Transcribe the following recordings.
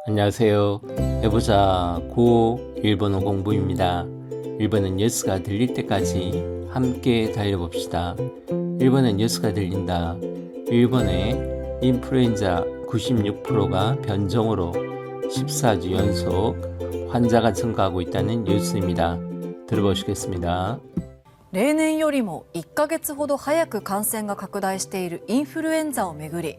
안녕하세요. 해보자 고 일본어 공부입니다. 일본은 뉴스가 들릴 때까지 함께 달려봅시다. 일본은 뉴스가 들린다. 일본의 인플루엔자 96%가 변종으로 14주 연속 환자가 증가하고 있다는 뉴스입니다. 들어보시겠습니다. 例年よりも1ヶ月ほど早く感染が拡大しているインフルエンザをめぐり、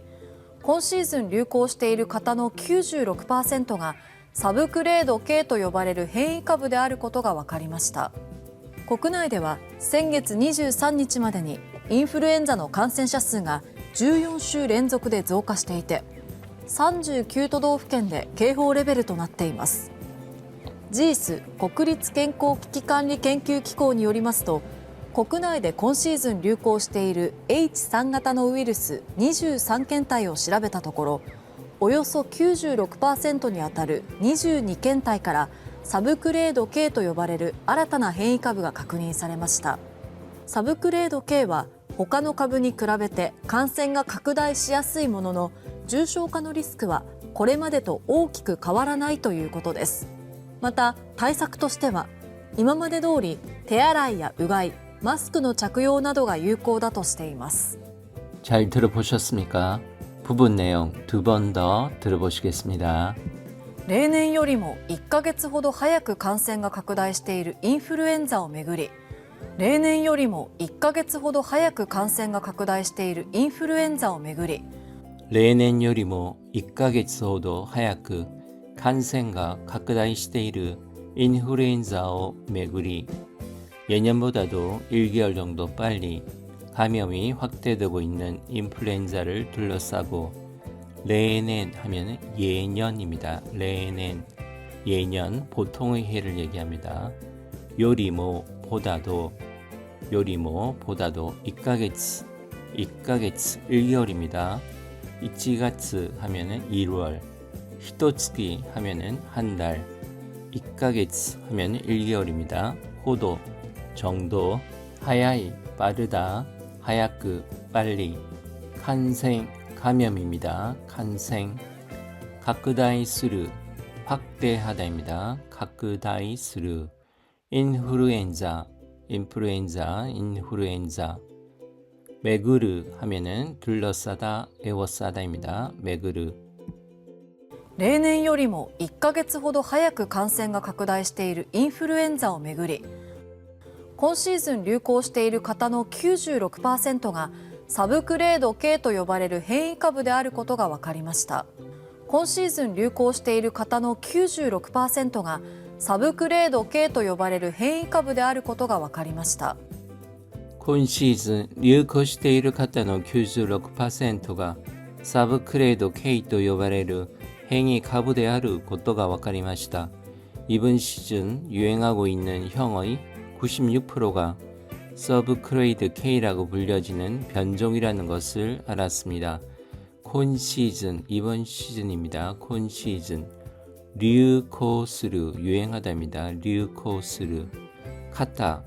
今シーズン流行している方の 96% がサブクレード K と呼ばれる変異株であることが分かりました。国内では先月23日までにインフルエンザの感染者数が14週連続で増加していて、39都道府県で警報レベルとなっています。GIS 国立健康危機管理研究機構によりますと、国内で今シーズン流行している H3 型のウイルス23検体を調べたところ、およそ 96% にあたる22検体からサブクレード K と呼ばれる新たな変異株が確認されました。サブクレード K は他の株に比べて感染が拡大しやすいものの、重症化のリスクはこれまでと大きく変わらないということです。また対策としては、今まで通り手洗いやうがい、マスクの着用などが有効だとしています。잘 들어보셨습니까? 부분 내용 두 번 더 들어보시겠습니다. 例年よりも1ヶ月ほど早く感染が拡大しているインフルエンザをめぐり、例年よりも1ヶ月ほど早く感染が拡大しているインフルエンザをめぐり、例年よりも1ヶ月ほど早く感染が拡大しているインフルエンザをめぐり、예년보다도 1개월 정도 빨리 감염이 확대되고 있는 인플루엔자를 둘러싸고, 레넨 하면 예년입니다. 레넨, 예년, 보통의 해를 얘기합니다. 요리모 보다도 1ヶ月, 1개월입니다. 이치가츠 하면은 1월, 히토츠키 하면은 한 달, 1ヶ月 하면은 1개월입니다. 호도, 정도, 하야이, 빠르다, 하야크, 빨리, 칸생, 감염입니다. 칸생, 가크다이스르, 확대하다입니다. 가크다이스르, 인플루엔자, 인플루엔자, 메그르 하면은 둘러싸다, 에워싸다입니다. 메그르. 例年よりも1ヶ月ほど早く感染が拡大しているインフルエンザをめぐり、今シーズン流行している方の 96% がサブクレード K と呼ばれる変異株であることが分かりました。今シーズン流行している方の 96% がサブクレード K と呼ばれる変異株であることが分かりました。今シーズン流行している方の 96%がサブクレード K と呼ばれる変異株であることが分かりました。 이번 시즌 유행하고 있는 형의 96%가 서브크레이드 K라고 불려지는 변종이라는 것을 알았습니다. 콘 시즌, 이번 시즌입니다. 콘 시즌. 류코스르, 유행하다입니다. 류코스르. 카타,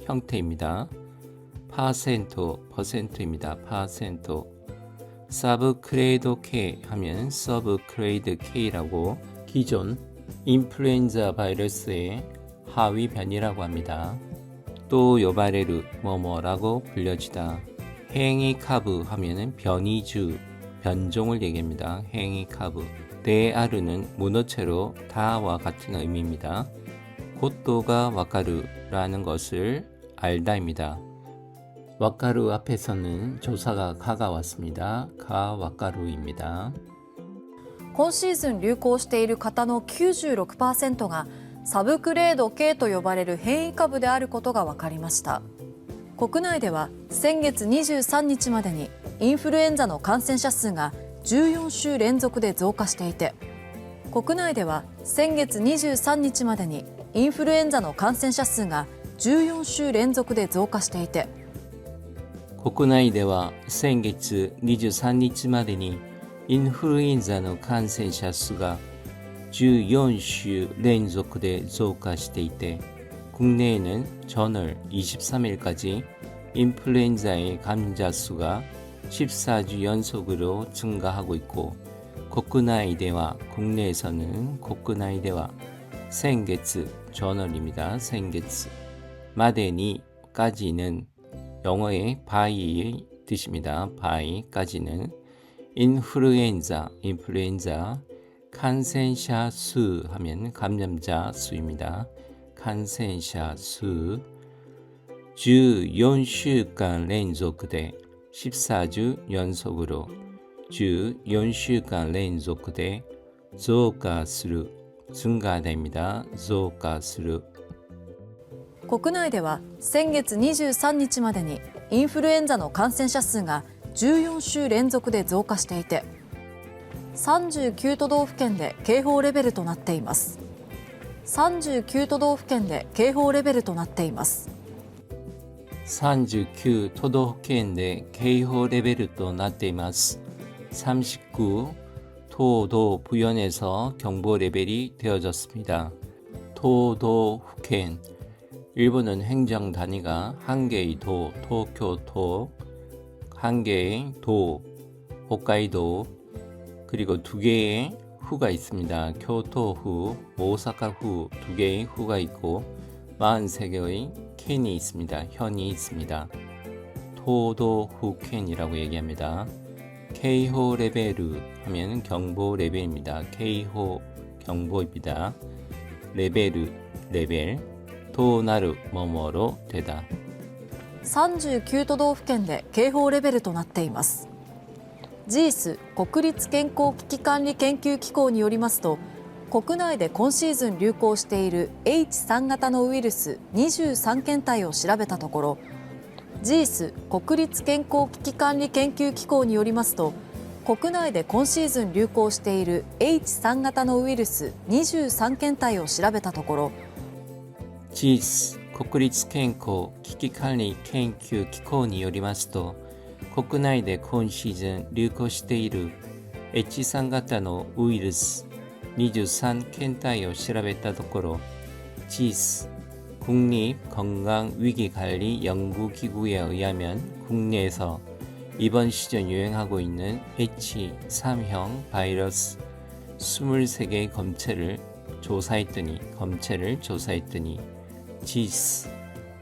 형태입니다. 파센토, 퍼센트입니다. 파센토. 서브크레이드 K 하면 서브크레이드 K라고 기존 인플루엔자 바이러스의 하위 변이라고 합니다. 또 요바레르 뭐뭐라고 불려지다. 행이카브 하면은 변이주, 변종을 얘기합니다. 행이카브. 데아르는 문어체로 다와 같은 의미입니다. 곧도가 와카르라는 것을 알다입니다. 와카루 앞에서는 조사가 가가 왔습니다. 가 와카루입니다. 今シーズン流行している方の 96% がサブクレード K と呼ばれる変異株であることが分かりました。国内では先月23日までにインフルエンザの感染者数が14週連続で増加していて、国内では先月23日までにインフルエンザの感染者数が14週連続で増加していて、国内では先月23日までにインフルエンザの感染者数が14週連続で増加していて、 국내에는 전월 23일까지 인플루엔자의 감염자 수가 14주 연속으로 증가하고 있고, 국내대와 국내에서는 국내대와 생게츠 저널입니다. 생게츠 마데니까지는 영어의 바이의 뜻입니다. 바이까지는 인플루엔자 감염자 수 하면 감염자 수입니다. 감염자 수 14주간連続で 14주 연속으로 14주간連続で 増加する 증가됩니다. 増加する国内では先月23日までにインフルエンザの感染者数が14週連続で増加していて39都道府県で警報レベルとなっています。39都道府県で警報レベルとなっています。39都道府県で警報レベルとなっています。39都道府県에서 경보 레벨이 되어졌습니다. 도도府県 일본은 행정 단위가 한 개의 도, 도쿄도, 한 개의 도, 홋카이도, 그리고 두 개의 후가 있습니다. 교토후, 오사카후 두 개의 후가 있고 43개의 캔이 있습니다. 현이 있습니다. 도도후캔이라고 얘기합니다. K호 레벨 하면 경보 레벨입니다. K호 경보입니다. 레벨となる뭐뭐로 되다. 39都道府県で警報レベルとなっています。GIS 国立健康危機管理研究機構によりますと、国内で今シーズン流行している H3 型のウイルス23検体を調べたところ、GIS 国立健康危機管理研究機構によりますと、国内で今シーズン流行している H3 型のウイルス23検体を調べたところ、GIS 国立健康危機管理研究機構によりますと、国内で今シーズン流行している H3 型のウイルス23検体を調べたところ、GIS 국립건강위기관리연구기구에 의하면 국내에서 이번 시즌 유행하고 있는 H3형 바이러스 23개의 검체를 조사했더니 GIS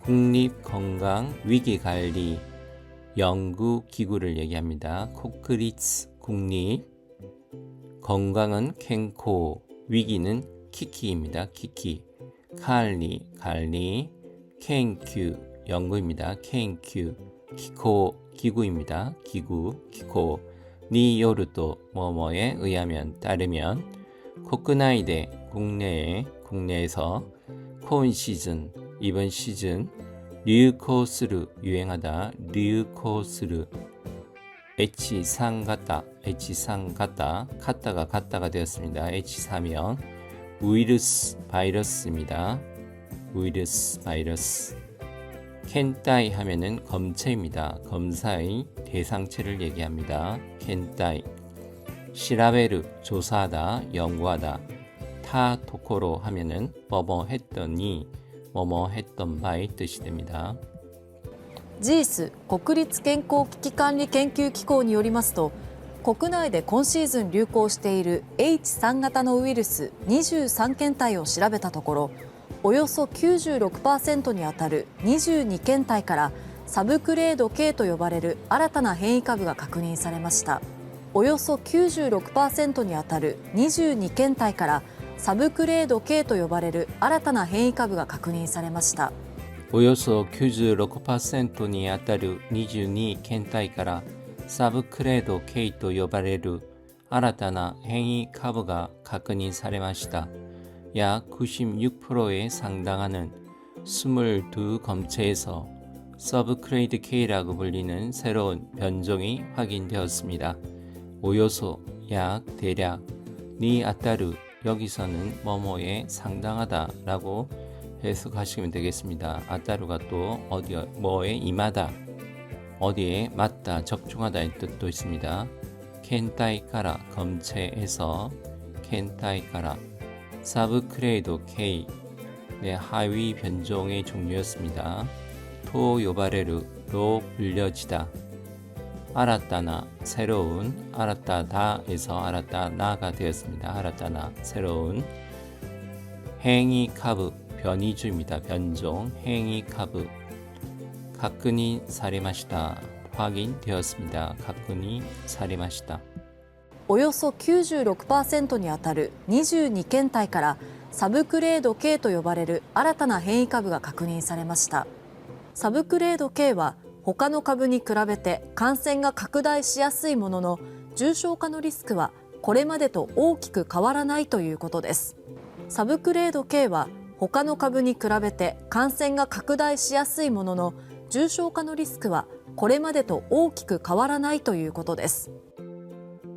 국립건강위기관리연구기구를 얘기합니다. 코크리츠 국립 건강은 켄코 위기는 키키입니다. 키키 관리 켄큐 연구입니다. 켄큐 기코 기구입니다. 기코 니요르도 뭐뭐에 의하면 따르면 코크나이데 국내에서 콘 시즌 이번 시즌 류코스르 유행하다 류코스르 H3 같다 카타가 되었습니다. H3형 바이러스입니다. 바이러스 켄타이 하면은 검체입니다. 검사의 대상체를 얘기합니다. 켄타이 시라베르 조사하다 연구하다 타 토코로 하면은 뭐뭐 했던 바의 뜻이 됩니다. GIS 国立健康危機管理研究機構によりますと、国内で今シーズン流行している H3 型のウイルス23検体を調べたところ、およそ 96% にあたる22検体からサブクレード K と呼ばれる新たな変異株が確認されました。およそ 96% にあたる22検体からサブクレード K と呼ばれる新たな変異株が確認されました。およそ 96% にあたる22検体からサブクレード K と呼ばれる新たな変異株が確認されました。약 96%에 상당하는 22검체에서 서브크레이드 K라고 불리는 새로운 변종이 확인되었습니다. 오요소, 약, 대략, 니 아따르 여기서는 뭐뭐에 상당하다라고 해석하시면 되겠습니다. 아따루가 또 뭐에 임하다, 어디에 맞다, 적중하다의 뜻도 있습니다. 켄타이카라 검체에서 켄타이카라 사브크레이도 K 하위 변종의 종류였습니다. 토 요바레르로 불려지다. 알았다나 새로운 알았다다에서 알았다나가 되었습니다. 알았다나 새로운 행위 카브 변이주입니다. 변종 행위 카브 가꾸니 사리마시다 확인되었습니다. 가꾸니 사리마시다 およそ 96% にあたる22検体からサブクレード K と呼ばれる新たな変異株が確認されました。サブクレード K は他の株に比べて感染が拡大しやすいものの、重症化のリスクはこれまでと大きく変わらないということです。サブクレード K は他の株に比べて感染が拡大しやすいものの、重症化のリスクはこれまでと大きく変わらないということです。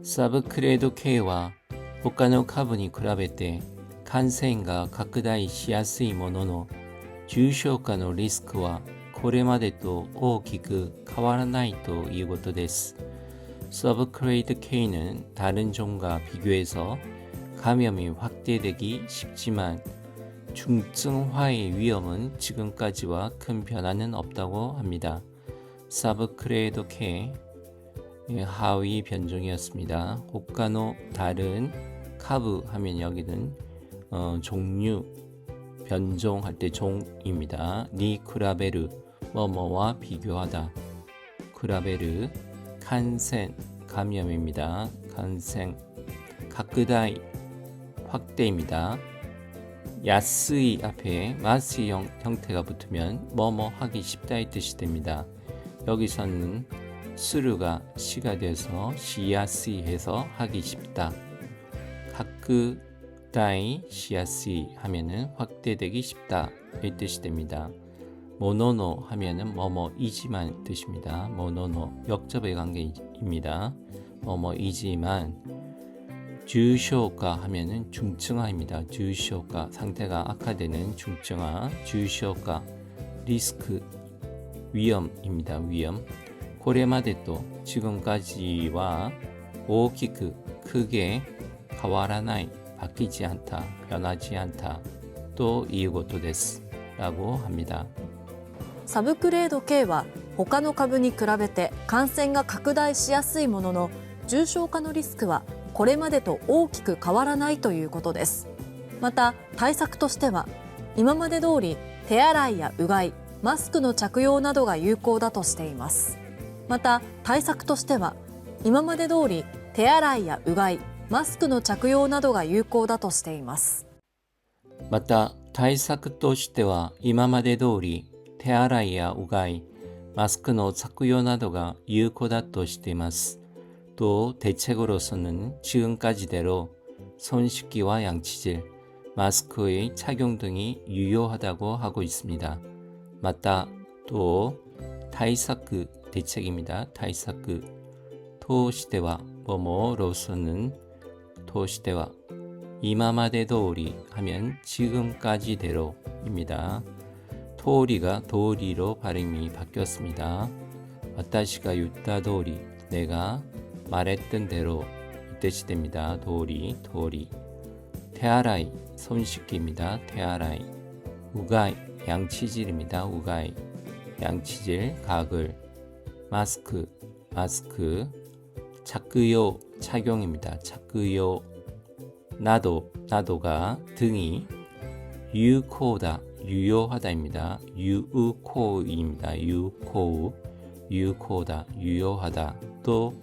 サブクレード K は他の株に比べて感染が拡大しやすいものの、重症化のリスクはこれまでと大きく変わらないということです。서브크레이드 K는 다른 종과 비교해서 감염이 확대되기 쉽지만 중증화의 위험은 지금까지와 큰 변화는 없다고 합니다. 서브크레이드 K 하위 변종이었습니다. 호카노 다른 카브 하면 여기는 종류 변종할 때 종입니다. 니 쿠라베르 뭐뭐와 비교하다. 쿠라베르 칸센 감염입니다. 칸센 가끄다이 확대입니다. 야스이 앞에 마스의 형태가 붙으면 뭐뭐 하기 쉽다의 뜻이 됩니다. 여기서는 스루가 시가 돼서 시야스이 해서 하기 쉽다. 가끄다이 시야스이 하면은 확대되기 쉽다 이 뜻이 됩니다. 모노노 하면은 뭐뭐이지만 뜻입니다. 모노노 역접의 관계입니다. 뭐뭐이지만 주쇼가 하면은 중증화입니다. 주쇼가 상태가 악화되는 중증화. 주쇼가 리스크 위험입니다. 위험. 고레마데 또 지금까지와 오키크 크게 가와라나이 바뀌지 않다. 변하지 않다. 또 이유고토 데스 라고 합니다. サブクレード K は他の株に比べて感染が拡大しやすいものの、重症化のリスクはこれまでと大きく変わらないということです。また対策としては今まで通り手洗いやうがい、マスクの着用などが有効だとしています。また対策としては今まで通り手洗いやうがい、マスクの着用などが有効だとしています。また対策としては今まで通り手洗いやうがい、マスクの着用などが有効だとしています。또 대책으로서는 지금까지대로 손 씻기와 양치질, 마스크의 착용 등이 유효하다고 하고 있습니다. 맞다. 또 타이사크 대책입니다. 타이사크 토시대와 뭐뭐로서는 토시대와 이마마데도리 하면 지금까지대로입니다. 토리가 도리로 발음이 바뀌었습니다. 와타시가 유타도리 내가 말했던 대로 이 뜻이 됩니다. 도리 테아라이 손 씻기입니다. 테아라이 우가이 양치질입니다. 우가이 양치질 가글 마스크 착그요 착용입니다. 착그요 나도가 등이 유코다 유효하다입니다. 유코입니다. 유코다 유효하다 또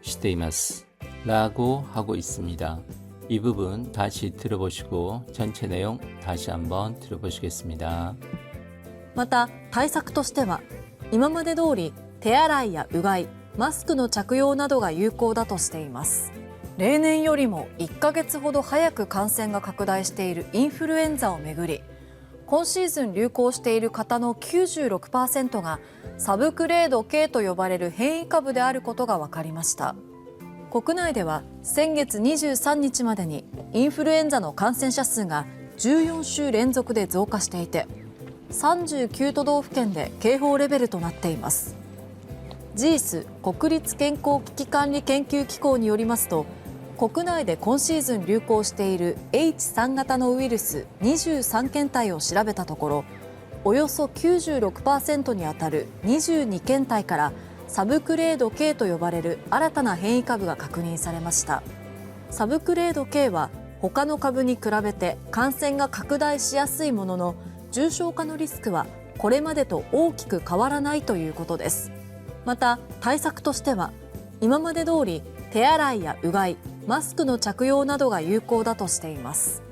시테이마스 라고 하고 있습니다. 이 부분 다시 들어보시고 전체 내용 다시 한번 들어보시겠습니다. また対策としては今まで通り手洗いやうがい、マスクの着用などが有効だとしています。例年よりも1ヶ月ほど早く感染が拡大しているインフルエンザをめぐり、今シーズン流行している方の 96% がサブクレード K と呼ばれる変異株であることが分かりました。国内では先月23日までにインフルエンザの感染者数が14週連続で増加していて、39都道府県で警報レベルとなっています。GIS 国立健康危機管理研究機構によりますと、国内で今シーズン流行している H3 型のウイルス23検体を調べたところ、およそ 96% にあたる22検体からサブクレード K と呼ばれる新たな変異株が確認されました。サブクレード K は他の株に比べて感染が拡大しやすいものの、重症化のリスクはこれまでと大きく変わらないということです。また対策としては、今まで通り手洗いやうがい、マスクの着用などが有効だとしています。